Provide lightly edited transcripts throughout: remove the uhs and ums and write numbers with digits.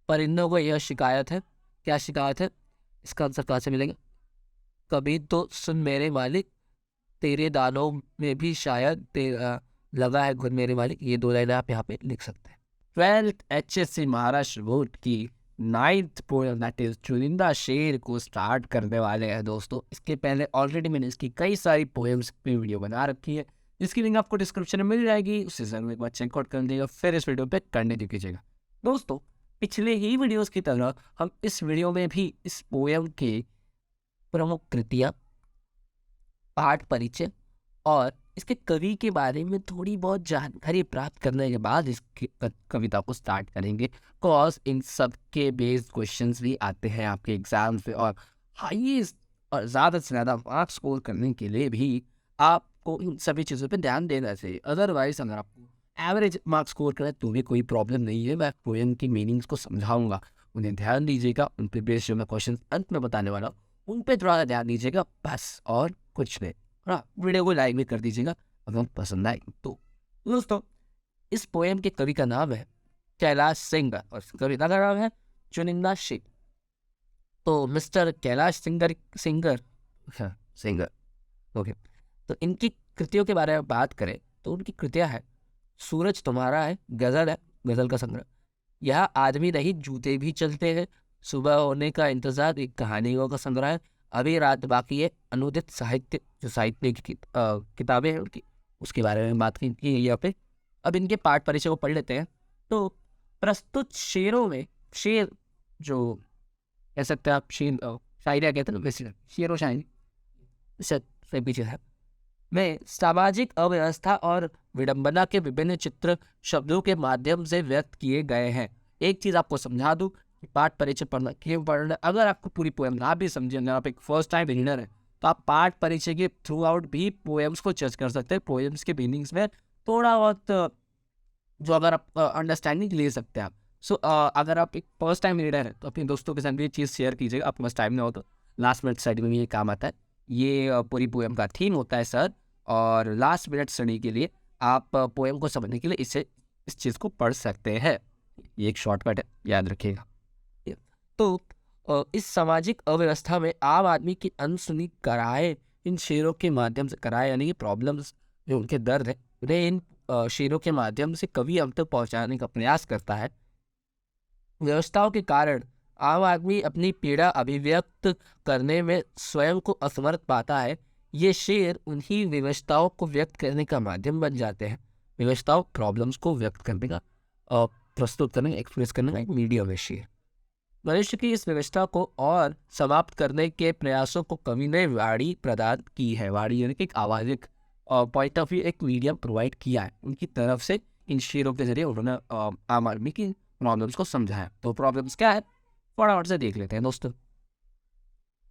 परिंदों को यह शिकायत है। क्या शिकायत है? इसका आंसर कहाँ से मिलेगा? कभी तो सुन मेरे मालिक, तेरे दानों में भी शायद लगा है घुन मेरे मालिक। ये 2 लाइनें आप यहाँ पे लिख सकते हैं। 12th HSC महाराष्ट्र बोर्ड की 9th पोएम दैट इज चुनिंदा शेर को स्टार्ट करने वाले हैं दोस्तों। इसके पहले ऑलरेडी मैंने इसकी कई सारी पोएम्स पे वीडियो बना रखी है, जिसकी लिंक आपको डिस्क्रिप्शन में मिल जाएगी। उसे जरूर एक बार चेकआउट कर दीजिएगा, फिर इस वीडियो पे कंटिन्यू कीजिएगा। दोस्तों, पिछले ही वीडियोस की तरह हम इस वीडियो में भी इस पोएम के प्रमुख कृतियाँ, पाठ परिचय और इसके कवि के बारे में थोड़ी बहुत जानकारी प्राप्त करने के बाद इस कविता को स्टार्ट करेंगे। कॉज इन सब के बेस्ड क्वेश्चंस भी आते हैं आपके एग्जाम पे, और हाईएस्ट और ज़्यादा से ज़्यादा मार्क्स स्कोर करने के लिए भी आपको इन सभी चीज़ों पे ध्यान देना चाहिए। अदरवाइज अगर आपको एवरेज मार्क्स स्कोर करें तो भी कोई प्रॉब्लम नहीं है। मैं पोएम की मीनिंग्स को समझाऊंगा, उन्हें ध्यान दीजिएगा। उन पे बेस्ड जो मैं क्वेश्चन अंत में बताने वाला हूँ उन पे थोड़ा ध्यान दीजिएगा, बस और कुछ नहीं। हाँ, वीडियो को लाइक भी कर दीजिएगा अगर पसंद आए तो। दोस्तों, इस पोएम के कवि का नाम है कैलाश सिंह और कविता का नाम है चुनिंदा शेर। तो मिस्टर कैलाश सिंगर ओके। तो इनकी कृतियों के बारे में बात करें तो उनकी कृतियां है सूरज तुम्हारा है, गजल है, गजल का संग्रह। यह आदमी नहीं जूते भी चलते हैं, सुबह होने का इंतजार, एक कहानियों का संग्रह है, अभी रात बाकी है, अनुदित साहित्य, जो साहित्य की किताबें हैं उनकी, उसके बारे में बात की है यहाँ पे। अब इनके पाठ परिचय को पढ़ लेते हैं। तो प्रस्तुत शेरों में, शेर जो कह सकते हैं आप, शेर शायरिया कहते हैं ना, वैसे शेर व शायरी से पीछे है में सामाजिक अव्यवस्था और विडंबना के विभिन्न चित्र शब्दों के माध्यम से व्यक्त किए गए हैं। एक चीज आपको समझा दूं कि पाठ परिचय पढ़ना क्यों पढ़ना। अगर आपको पूरी पोएम ना भी समझे, अगर आप एक फर्स्ट टाइम रीडर है, तो आप पाठ परिचय के थ्रू आउट भी पोएम्स को जज कर सकते हैं। पोएम्स के मीनिंग्स में थोड़ा बहुत जो अगर आप अंडरस्टैंडिंग ले सकते हैं आप। सो अगर आप एक फर्स्ट टाइम रीडर है तो अपने दोस्तों के साथ भी ये चीज़ शेयर कीजिएगा। आपके पास टाइम ना हो तो लास्ट मिनट स्टडी में भी ये काम आता है। ये पूरी पोएम का थीम होता है सर, और लास्ट मिनट स्टडी के लिए आप पोएम को समझने के लिए इस चीज़ को पढ़ सकते हैं। ये एक शॉर्टकट है, याद रखिएगा। तो इस सामाजिक अव्यवस्था में आम आदमी की अनसुनी कराए इन शेरों के माध्यम से, कराए यानी कि प्रॉब्लम्स, जो उनके दर्द है, उन्हें इन शेरों के माध्यम से कवि हम तक पहुंचाने का प्रयास करता है। व्यवस्थाओं के कारण आम आदमी अपनी पीड़ा अभिव्यक्त करने में स्वयं को असमर्थ पाता है। ये शेर उन्हीं विवशताओं को व्यक्त करने का माध्यम बन जाते हैं। विवशताओं, प्रॉब्लम्स को व्यक्त करने का, प्रस्तुत करने का, एक्सप्रेस करने का एक मीडियम है शेर। मनुष्य की इस व्यवस्था को और समाप्त करने के प्रयासों को कवि ने वाणी प्रदान की है। वाणी यानी कि एक आवाज, एक पॉइंट ऑफ व्यू, एक मीडियम प्रोवाइड किया है उनकी तरफ से। इन शेरों के जरिए उन्होंने आम आदमी की प्रॉब्लम्स को समझाया। तो प्रॉब्लम्स क्या है, फटाफट से देख लेते हैं दोस्तों।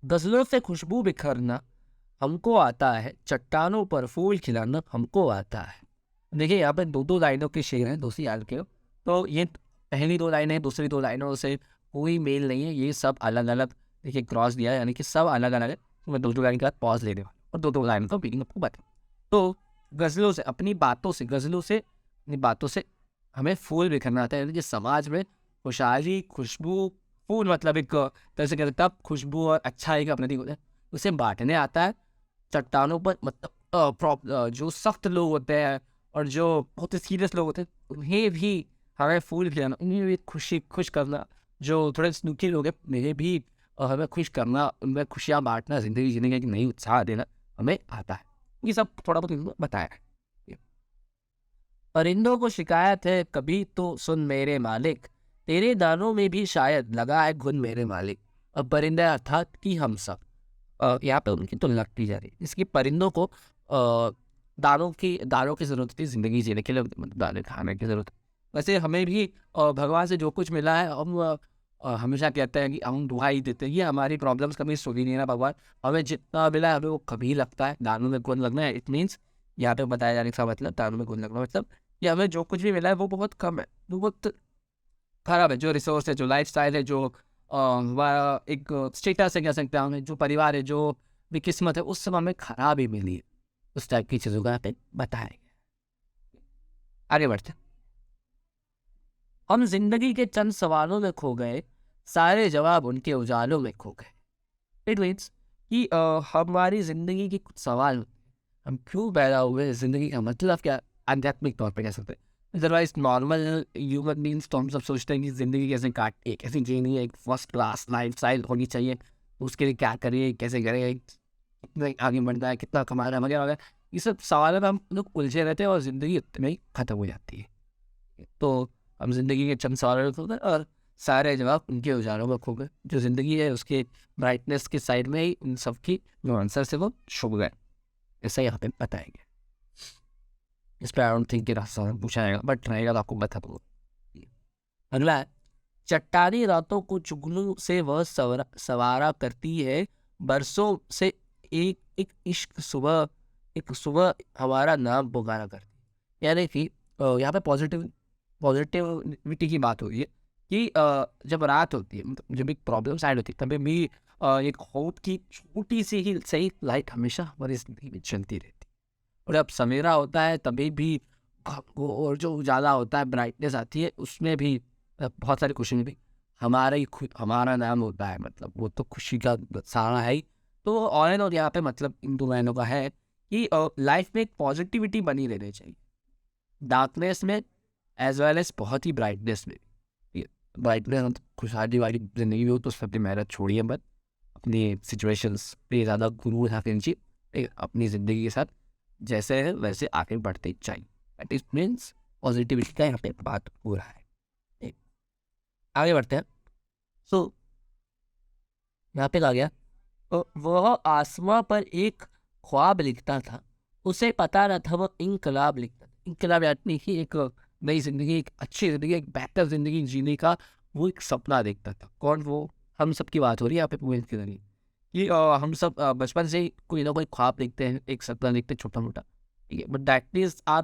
गजलों से खुशबू बिखरना हमको आता है, चट्टानों पर फूल खिलाना हमको आता है। देखिए, यहाँ पे 2-2 लाइनों के शेर हैं, दोस्तों याद रखिए। तो ये पहली 2 लाइनें दूसरी 2 लाइनों से कोई मेल नहीं है, ये सब अलग अलग। देखिए क्रॉस दिया है, यानी कि सब अलग अलग है। तो मैं 2-2 लाइन के बाद पॉज ले दूँ और 2-2 लाइन का मीनिंग आपको बता। तो गजलों से, अपनी बातों से, गजलों से, अपनी बातों से हमें फूल बिखरना आता है, यानी कि समाज में खुशहाली, खुशबू, फूल मतलब एक तरह से कह सकते हैं आप, खुशबू और अच्छाई का प्रतीक होता है, उसे बांटने आता है। चट्टानों पर मतलब जो सख्त लोग होते हैं और जो बहुत ही सीरियस लोग होते हैं, उन्हें भी हमें फूल खिलाना, उन्हें भी खुश करना। जो थोड़े दुखी लोग हैं उन्हें भी हमें खुश करना, उनमें खुशियाँ बांटना, जिंदगी जीने का एक नई उत्साह देना हमें आता है। ये सब थोड़ा बहुत बताया है। परिंदों को शिकायत है कभी तो सुन मेरे मालिक, तेरे दानों में भी शायद लगा है घुन मेरे मालिक। अब परिंदे अर्थात कि हम सब, यहाँ पे उनकी तुलना की जा रही है। इसकी परिंदों को दानों की ज़रूरत थी ज़िंदगी जीने के लिए, मतलब दाने खाने की ज़रूरत। वैसे हमें भी भगवान से जो कुछ मिला है, हम हमेशा कहते हैं कि हम दुआ ही देते हैं। ये हमारी प्रॉब्लम्स कभी सुन ही नहीं रहा भगवान। हमें जितना मिला है हमें वो कभी लगता है दानों में घुन लगना है। इट मीन्स यहाँ पे बताया जाने का मतलब, दानों में घुन लगना मतलब कि हमें जो कुछ भी मिला है वो बहुत कम है, वो बहुत खराब है। जो रिसोर्स है, जो लाइफ स्टाइल है, जो हमारा एक स्टेटस है, कह सकते हैं हमें, जो परिवार है, जो भी किस्मत है, उस सब हमें खराब ही मिली है। उस टाइप की चीज़ों का यहाँ पे बताया गया। आगे बढ़ते हैं। हम जिंदगी के चंद सवालों में खो गए, सारे जवाब उनके उजालों में खो गए। इट मीन्स कि हमारी जिंदगी के कुछ सवाल, हम क्यों पैदा हुए, जिंदगी का मतलब क्या, आध्यात्मिक तौर पे कह सकते हैं। अदरवाइज नॉर्मल ह्यूमन बींग्स तो हम सब सोचते हैं कि जिंदगी कैसे काटनी, कैसे जीनी है, एक फर्स्ट क्लास लाइफ स्टाइल होनी चाहिए, उसके लिए क्या करिए, कैसे करें, कितना आगे बढ़ना है, कितना कमाना है, वगैरह वगैरह। ये सब सवालों में हम लोग उलझे रहते हैं और ज़िंदगी उतने ही ख़त्म हो जाती है। तो हम जिंदगी के चंद सवालों में खो गए और सारे जवाब उनके उजालों में खो गए। जो ज़िंदगी है उसके ब्राइटनेस के साइड में ही उन सब की जो आंसर है वो छुप गए। ऐसा यहाँ पे बताएंगे। इस पर आई डोंट थिंक रास्ता पूछा जाएगा, बट रहेगा तो आपको बता दूंगा। अगला है, चट्टानी रातों को चुगलू से वह सवारा करती है, बरसों से एक एक इश्क सुबह, एक सुबह हमारा नाम पुकारा करती है। यानी कि यहाँ पे पॉजिटिविटी की बात हो रही है कि जब रात होती है, मतलब जब एक प्रॉब्लम साइड होती है, तभी भी एक होप की छोटी सी ही सही लाइट हमेशा हमारी जिंदगी में चलती रहती है। और जब सवेरा होता है तभी भी और जो उजाला होता है, ब्राइटनेस आती है, उसमें भी बहुत सारी खुशी में भी हमारा ही खुद हमारा नाम होता है। मतलब वो तो खुशी का सहारा है ही। तो ऑल एंड ऑल यहाँ पे मतलब इन दो लाइनों का है कि लाइफ में एक पॉजिटिविटी बनी रहनी चाहिए, डार्कनेस में एज वेल एज बहुत ही ब्राइटनेस में। ब्राइटनेस खुशहाली वाली जिंदगी में हो तो सबकी मेहनत छोड़िए मत, अपनी सिचुएशंस पे ज़्यादा गुरूर ना कीजिए, अपनी ज़िंदगी के साथ जैसे है वैसे आगे बढ़ते चाहिए। दैट इज मीन्स पॉजिटिविटी का यहाँ पे बात हो रहा है। आगे बढ़ते हैं। सो यहाँ पे कहा गया, वह आसमां पर एक ख्वाब लिखता था, उसे पता न था वह इनकलाब लिखता था। इनकलाब यानी कि एक नई जिंदगी, एक अच्छी जिंदगी, एक बेहतर जिंदगी जीने का वो एक सपना देखता था। कौन वो? हम सब की बात हो रही है यहाँ पे मूवी के जरिए कि हम सब बचपन से ही कोई ना कोई ख्वाब देखते हैं, एक सपना देखते हैं छोटा मोटा, ठीक है, but that is our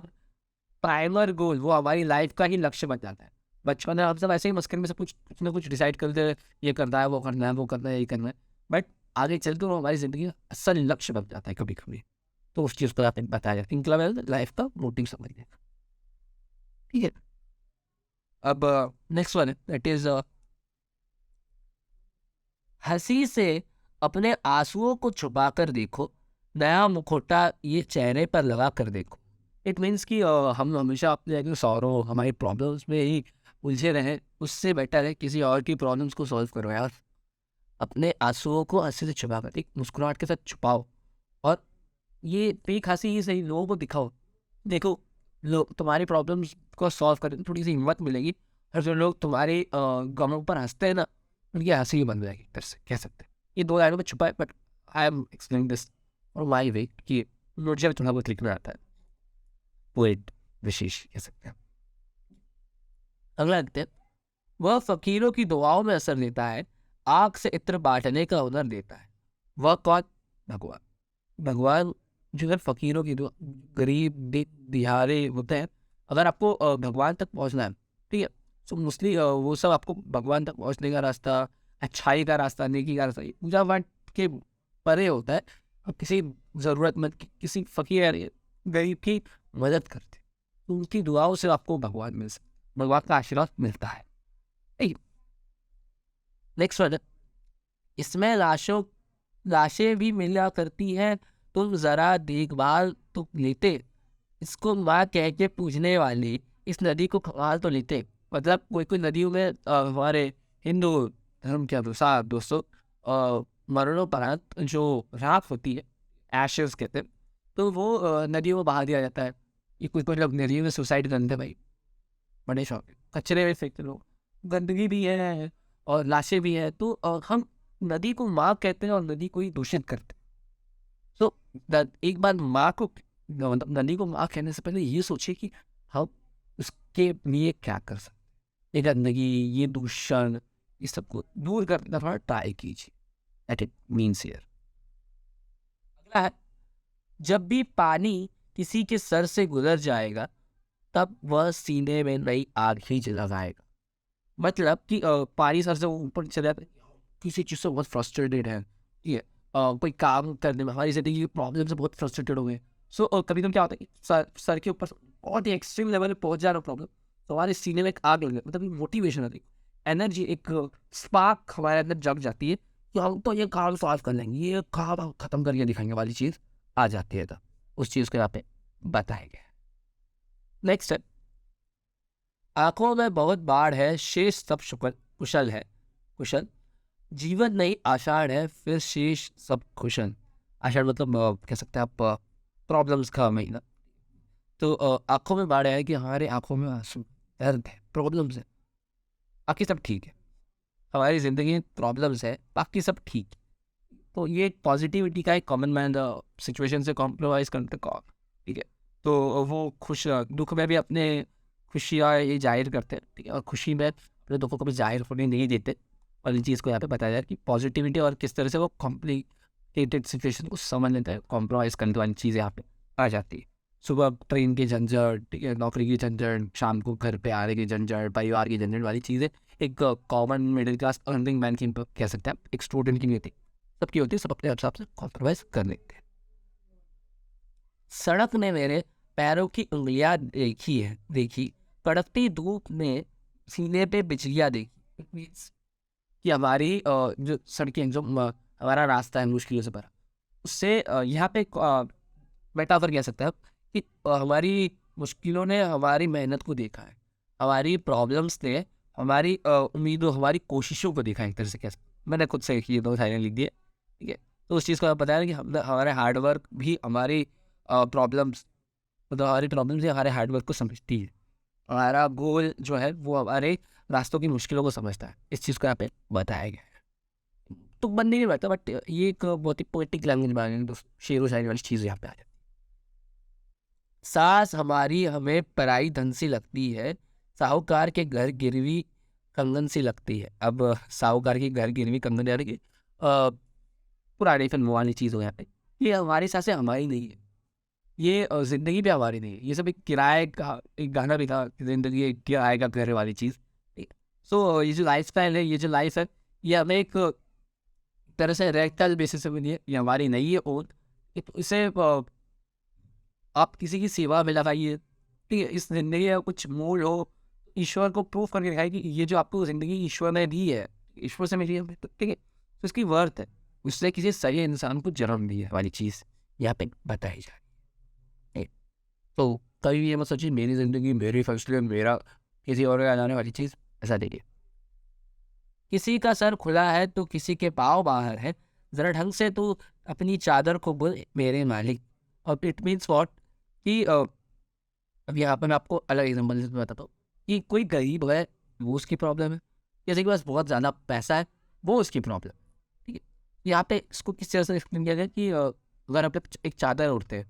primer goal, वो हमारी लाइफ का ही लक्ष्य बन जाता है। बचपन में हम सब ऐसे ही मस्करी में सब कुछ ना कुछ डिसाइड करते हैं, ये करना है, वो करना है, वो करना है, ये करना है, बट आगे चल के वो हमारी ज़िंदगी का असल लक्ष्य बन जाता है कभी कभी। तो उस चीज़ को आपने बताया जाता है, इनकलाब लाइफ का मोटिव समझने का, ठीक है। अब नेक्स्ट वन है, दैट इज हंसी से अपने आंसुओं को छुपा कर देखो, नया मुखौटा ये चेहरे पर लगा कर देखो। इट मीन्स कि हम हमेशा अपने सौरों, हमारी प्रॉब्लम्स में ही उलझे रहें, उससे बेटर है किसी और की प्रॉब्लम्स को सॉल्व करो यार। अपने आंसुओं को हंसी से छुपा कर, एक मुस्कुराहट के साथ छुपाओ, और ये फेक हंसी ही सही लोगों को दिखाओ। देखो, लोग तुम्हारी प्रॉब्लम्स को सॉल्व करने में थोड़ी सी हिम्मत मिलेगी, और जो लोग तुम्हारे गमों पर हंसते हैं ना, उनकी हंसी ही बन जाएगी, तरह से कह सकते हैं। ये दो लाइनों में छुपा है, but I am explaining this और माई वे कि मुझे भी थोड़ा बहुत लिखना आता है, पोएट विशेष कह सकते हैं। अगला लिखते हैं, वह फकीरों की दुआओं में असर देता है, आग से इत्र बांटने का हुनर देता है। वह कौन? भगवान। भगवान जो है फकीरों की दुआ, गरीब दिहाड़े होते हैं, अगर आपको भगवान तक पहुंचना है, ठीक है, तो मोस्टली वो सब आपको भगवान तक पहुंचने का रास्ता, अच्छाई का रास्ता, नेकी का रास्ता, पूजा पाठ के परे होता है। अब किसी ज़रूरतमंद किसी फकीर या गरीब की मदद करते, तो उनकी दुआओं से आपको भगवान मिल सकता, भगवान का आशीर्वाद मिलता है। नेक्स्ट वन, इसमें लाशें भी मिला करती हैं, तुम जरा देखभाल तो लेते, इसको माँ कह के पूछने वाले इस नदी को खंगाल तो लेते। मतलब कोई नदियों में हमारे हिंदू धर्म के अनुसार दोस्तों, मरणोपरांत जो राख होती है, एशेस कहते हैं, तो वो नदियों में बहा दिया जाता है। ये कोई लोग नदियों में सुसाइड करते भाई, बड़े शौक, कचरे में फेंकते लोग, गंदगी भी है और लाशें भी है, तो हम नदी को माँ कहते हैं और नदी को ही दूषित करते हैं। तो एक बार माँ को, मतलब नदी को माँ कहने से पहले ये सोचिए कि हम उसके लिए क्या कर सकते हैं। ये गंदगी, ये दूषण, इस सबको दूर करने का थोड़ा ट्राई कीजिए। That it means here. अगला है, जब भी पानी किसी के सर से गुजर जाएगा, तब वह सीने में नई आग ही लगाएगा। मतलब कि पानी सर से ऊपर चले जाता है, किसी चीज़ से बहुत फ्रस्ट्रेटेड है, ठीक है, कोई काम करने में हमारी जिंदगी की प्रॉब्लम से बहुत फ्रस्ट्रेटेड हो गए। सो कभी कभी क्या होता है कि सर के ऊपर बहुत ही एक्सट्रीम लेवल पे पहुंच जा रहा प्रॉब्लम, तो हमारे सीने में एक आग लग, मतलब मोटिवेशन आती है, एनर्जी, एक स्पार्क हमारे अंदर जग जाती है कि हम तो ये काम सॉल्व कर लेंगे, ये काम खत्म करके दिखाएंगे वाली चीज़ आ जाती है। तो उस चीज़ को यहाँ पे बताया गया है। नेक्स्ट है, आंखों में बहुत बाढ़ है, शेष सब कुशल है। कुशल जीवन नहीं आषाढ़ है, फिर शेष सब कुशल। आषाढ़ मतलब कह सकते हैं आप प्रॉब्लम्स का महीना। तो आंखों में बाढ़ है कि हमारे आंखों में आंसू, दर्द है, प्रॉब्लम्स है, बाकी सब ठीक है। हमारी ज़िंदगी में प्रॉब्लम्स है, बाकी सब ठीक है। तो ये पॉजिटिविटी का एक कॉमन मैन सिचुएशन से कॉम्प्रोमाइज़ करते कॉम, ठीक है। तो वो खुश दुख में भी अपने खुशियाँ ये जाहिर करते हैं, ठीक है, और खुशी में अपने दुखों को भी जाहिर होने नहीं देते। और इन चीज़ को यहाँ पे बताया जाए कि पॉजिटिविटी और किस तरह से वो कॉम्प्लिकेटेड सिचुएशन को समझ लेता है, कॉम्प्रोमाइज़ करने वाली चीज़ यहाँ पे आ जाती है। सुबह ट्रेन की झंझट, ठीक है, नौकरी की झंझट, शाम को घर पे आने की झंझट, परिवार की झंझट वाली चीज़ें एक common middle class earning man की कह सकते हैं, एक स्टूडेंट की नहीं होती, सबकी होती है, सब अपने हिसाब से कॉम्प्रोमाइज़ कर लेते हैं। सड़क ने मेरे पैरों की उंगलियां देखी, कड़कती धूप में सीने पे बिजलियां देखी। It means कि हमारी जो सड़कें, जो हमारा रास्ता है मुश्किलों से भरा, उससे यहाँ पे मेटाफर कह सकते हैं कि हमारी मुश्किलों ने हमारी मेहनत को देखा है, हमारी प्रॉब्लम्स ने हमारी उम्मीदों, हमारी कोशिशों को देखा है, एक तरह से कह सकते हैं। मैंने खुद से ये दो लाइनें लिख दी है, ठीक है। तो उस चीज़ को आप बताया कि हमारे हार्डवर्क भी हमारी प्रॉब्लम्स, मतलब हमारी प्रॉब्लम्स ही हमारे हार्डवर्क को समझती है। हमारा गोल जो है वो हमारे रास्तों की मुश्किलों को समझता है। इस चीज़ को यहाँ पे बताया गया है। तो बनने नहीं बैठता, बट ये एक बहुत ही पोएटिक लैंग्वेज में दोस्त, शेर व शायरी वाली चीज़ यहाँ पे आ जाती है। सास हमारी हमें पराई धन सी लगती है, साहूकार के घर गिरवी कंगन सी लगती है। अब साहूकार के घर गिरवी कंगन, यानी कि पुरानी फिल्मों वाली चीज़ हो यहाँ पे, ये हमारी सासें हमारी नहीं है, ये ज़िंदगी भी हमारी नहीं है, ये सब एक किराए का, एक गाना भी था, ज़िंदगी एक किराए का घर वाली चीज़। सो ये जो लाइफ स्टाइल है, ये जो लाइफ है, ये हमें एक तरह से रेक्टल बेसिस पे मिली है, ये हमारी नहीं है। और इसे आप किसी की सेवा में लगाइए, ठीक है, इस ज़िंदगी का कुछ मोल हो, ईश्वर को प्रूव करके दिखाए कि ये जो आपको ज़िंदगी ईश्वर ने दी है, ईश्वर से मिली है, तो ठीक है, तो इसकी वर्थ है, उसने किसी सही इंसान को जन्म दिया वाली चीज़ यहाँ पे बताई जाए। तो कभी भी ये मत सोचिए मेरी ज़िंदगी, मेरी फैसले, मेरा किसी और का जाने वाली चीज़, ऐसा नहीं है। किसी का सर खुला है तो किसी के पाँव बाहर है, ज़रा ढंग से तू अपनी चादर को बुन मेरे मालिक। और इट मीन्स वॉट कि अब यहाँ पर मैं आपको अलग एग्जाम्पल से बताता हूँ कि कोई गरीब है, वो उसकी प्रॉब्लम है, किसी के पास बहुत ज़्यादा पैसा है, वो उसकी प्रॉब्लम, ठीक है। यहाँ पे इसको किस तरह से एक्सप्लेन किया गया कि अगर आप एक चादर उड़ते हैं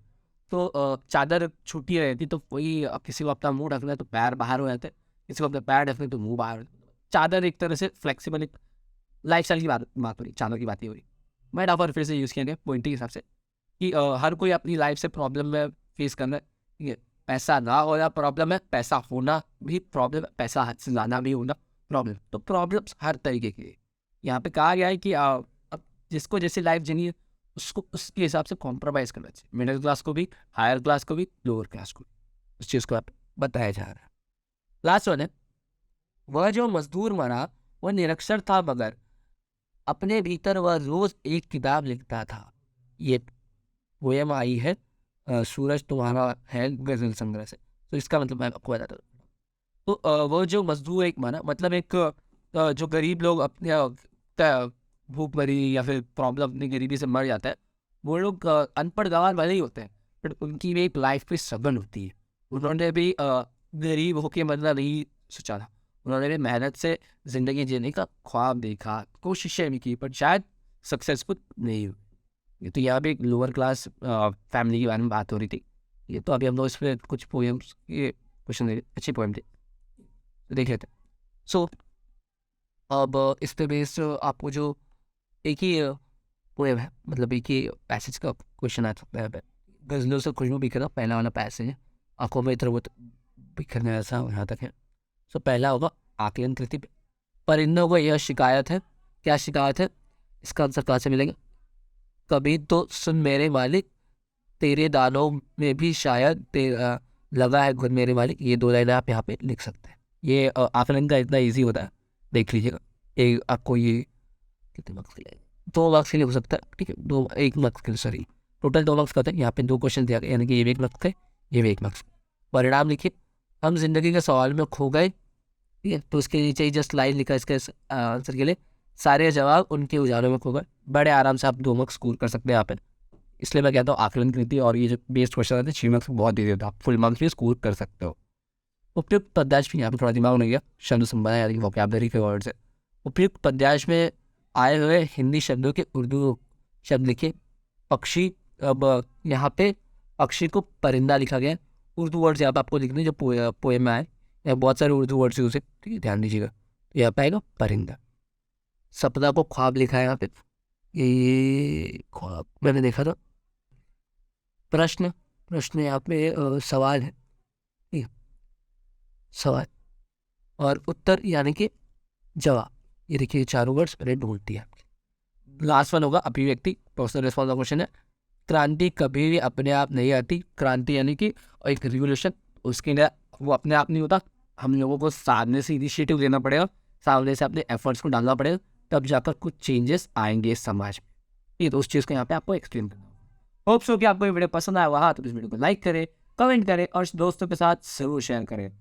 तो चादर छूटी रहती, तो वही किसी को अपना मुंह ढकना है तो पैर बाहर हो जाते हैं, किसी को अपना पैर ढकना है तो मुंह बाहर हो जाता है। चादर एक तरह से फ्लेक्सिबल, एक लाइफ स्टाइल की बात हो रही, चादर की बात ही हो रही। मैं डाफर फिर से यूज़ किया गया पॉइंट के हिसाब से कि हर कोई अपनी लाइफ से प्रॉब्लम में फेस करना है, ठीक है। पैसा ना होना प्रॉब्लम है, पैसा होना भी प्रॉब्लम है, पैसा हद से ज़्यादा भी होना प्रॉब्लम। तो प्रॉब्लम्स हर तरीके की है। यहाँ पे कहा गया है कि अब जिसको जैसी लाइफ जीनी है उसको उसके हिसाब से कॉम्प्रोमाइज़ करना चाहिए, मिडिल क्लास को भी, हायर क्लास को भी, लोअर क्लास को भी, उस चीज़ को आप बताया जा रहा है। लास्ट वन है, वह जो मजदूर मरा वह निरक्षर था, मगर अपने भीतर वह रोज एक किताब लिखता था। ये पोयम आई है सूरज तुम्हारा है गजल संग्रह से। तो इसका मतलब मैं आपको बताता हूँ। तो वो जो मजदूर एक माना, मतलब एक जो गरीब लोग अपने भूख मरी या फिर प्रॉब्लम अपनी गरीबी से मर जाता है, वो लोग अनपढ़ गंवार वाले ही होते हैं, बट उनकी भी एक लाइफ पे स्ट्रगल होती है। उन्होंने भी गरीब होके मरना नहीं सोचा था, उन्होंने भी मेहनत से ज़िंदगी जीने का ख्वाब देखा, कोशिशें भी की, पर शायद सक्सेसफुल नहीं हुई। तो यहाँ पे एक लोअर क्लास फैमिली के बारे में बात हो रही थी। ये तो अभी हम लोग इस पर कुछ पोएम्स के क्वेश्चन देखे, अच्छी पोएम थी, देख लेते हैं। सो अब इस पे बेस्ड आपको जो एक ही पोएम है, मतलब एक ही पैसेज का क्वेश्चन आ सकता है। गजलों से खुशबू बिखरा पहला वाला पैसेज है, आंखों में इधर बिखरने ऐसा यहाँ तक है। सो पहला होगा आकलन कृति पे, परिंदों को यह शिकायत है, क्या शिकायत है, इसका आंसर कहाँ से मिलेगा। कभी तो सुन मेरे मालिक, तेरे दानों में भी शायद लगा है घुन मेरे मालिक, ये 2 लाइनें आप यहाँ पे लिख सकते हैं। ये आकलन का इतना ईजी होता है, देख लीजिएगा। एक आपको ये कितने मार्क्स के लिए, 2 मार्क्स के लिए हो सकता है, ठीक है, 1 मार्क्स के लिए, सॉरी, टोटल 2 मार्क्स का होता है। यहाँ पे 2 क्वेश्चन दिया गया, यानी कि ये भी 1 मार्क्स थे, ये भी 1 मार्क्स। परिणाम लिखिए, हम जिंदगी के सवाल में खो गए, ठीक है, तो उसके नीचे ही जस्ट लाइन लिखा इसके आंसर के लिए, सारे जवाब उनके उजालों में खो गए। बड़े आराम से आप 2 मार्क्स स्कोर कर सकते हैं यहाँ पे। इसलिए मैं कहता हूँ आकलन कृति और ये जो बेस्ड क्वेश्चन आते हैं 6 मार्क्स बहुत ईजी होता है, आप फुल मार्क्स भी स्कोर कर सकते हो। उपयुक्त पद्याश में यहाँ पे थोड़ा दिमाग नहीं गया, शब्द संबंध यानी कि वोकैबलरी के वर्ड्स है। उपयुक्त पद्याश में आए हुए हिंदी शब्दों के उर्दू शब्द लिखे। पक्षी, अब यहाँ पे पक्षी को परिंदा लिखा गया है। उर्दू वर्ड्स यहाँ पे आपको लिखने जो पोएम में आए, यहाँ बहुत सारे उर्दू वर्ड्स यूज है, ठीक है, ध्यान दीजिएगा। तो यहाँ पे आएगा परिंदा। सपना को ख्वाब लिखा है यहाँ पे, ये ख्वाब मैंने देखा था। प्रश्न, प्रश्न यहाँ पे सवाल है, ठीक है, सवाल। और उत्तर यानी कि जवाब। ये देखिए 4 वर्ड्स मैंने ढूंढ दिया। लास्ट वन होगा अभिव्यक्ति, पर्सनल रिस्पॉन्स का क्वेश्चन है। क्रांति कभी भी अपने आप नहीं आती। क्रांति यानी कि एक रिवोल्यूशन, उसके लिए वो अपने आप नहीं होता, हम लोगों को सामने से इनिशिएटिव लेना पड़ेगा, सामने से अपने एफर्ट्स को डालना पड़ेगा, तब जाकर कुछ चेंजेस आएंगे इस समाज में। ये तो उस चीज़ को यहाँ पे आपको एक्सप्लेन करना होगा। होप सो कि आपको ये वीडियो पसंद आया होगा। हाँ, तो इस वीडियो को लाइक करें, कमेंट करें और दोस्तों के साथ जरूर शेयर करें।